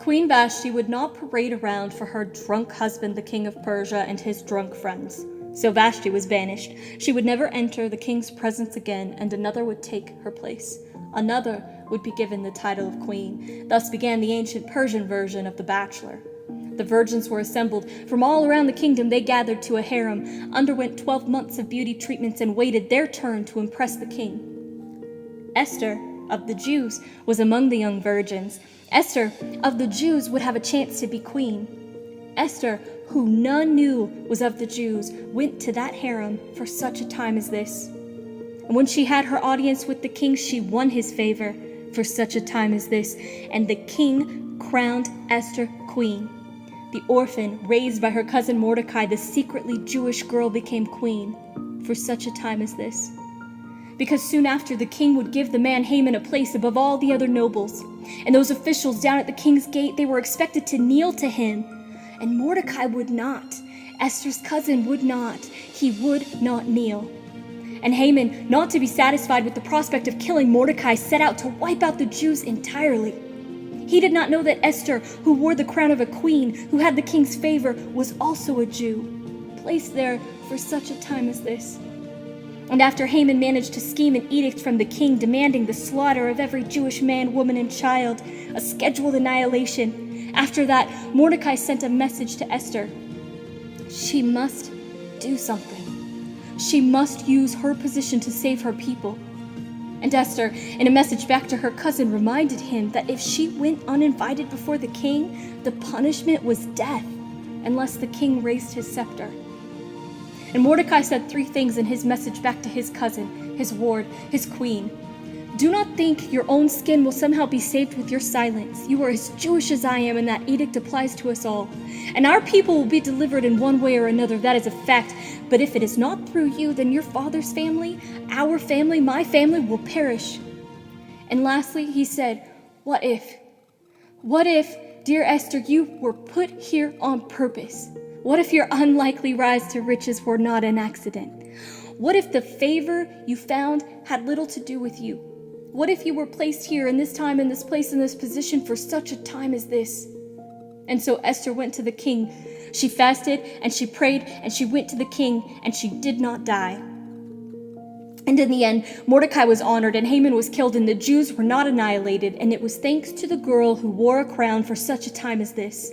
Queen Vashti would not parade around for her drunk husband, the king of Persia, and his drunk friends. So Vashti was banished. She would never enter the king's presence again, and another would take her place. Another would be given the title of queen. Thus began the ancient Persian version of The Bachelor. The virgins were assembled from all around the kingdom. They gathered to a harem, underwent 12 months of beauty treatments, and waited their turn to impress the king. Esther, of the Jews, was among the young virgins. Esther, of the Jews, would have a chance to be queen. Esther, who none knew was of the Jews, went to that harem for such a time as this. And when she had her audience with the king, she won his favor for such a time as this. And the king crowned Esther queen. The orphan, raised by her cousin Mordecai, the secretly Jewish girl, became queen for such a time as this. Because soon after, the king would give the man Haman a place above all the other nobles. And those officials down at the king's gate, they were expected to kneel to him. And Mordecai would not. Esther's cousin would not. He would not kneel. And Haman, not to be satisfied with the prospect of killing Mordecai, set out to wipe out the Jews entirely. He did not know that Esther, who wore the crown of a queen, who had the king's favor, was also a Jew, placed there for such a time as this. And after Haman managed to scheme an edict from the king demanding the slaughter of every Jewish man, woman, and child, a scheduled annihilation, after that, Mordecai sent a message to Esther. She must do something. She must use her position to save her people. And Esther, in a message back to her cousin, reminded him that if she went uninvited before the king, the punishment was death, unless the king raised his scepter. And Mordecai said 3 things in his message back to his cousin, his ward, his queen. Do not think your own skin will somehow be saved with your silence. You are as Jewish as I am, and that edict applies to us all. And our people will be delivered in one way or another, that is a fact. But if it is not through you, then your father's family, our family, my family will perish. And lastly, he said, what if? What if, dear Esther, you were put here on purpose? What if your unlikely rise to riches were not an accident? What if the favor you found had little to do with you? What if you were placed here in this time, in this place, in this position for such a time as this? And so Esther went to the king. She fasted and she prayed and she went to the king, and she did not die. And in the end, Mordecai was honored and Haman was killed, and the Jews were not annihilated. And it was thanks to the girl who wore a crown for such a time as this.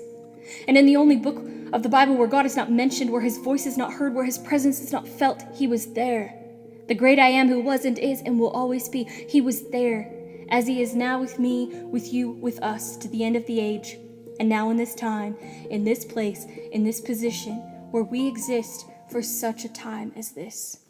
And in the only book of the Bible where God is not mentioned, where his voice is not heard, where his presence is not felt, he was there. The great I am, who was and is and will always be, he was there, as he is now with me, with you, with us, to the end of the age. And now in this time, in this place, in this position, where we exist for such a time as this.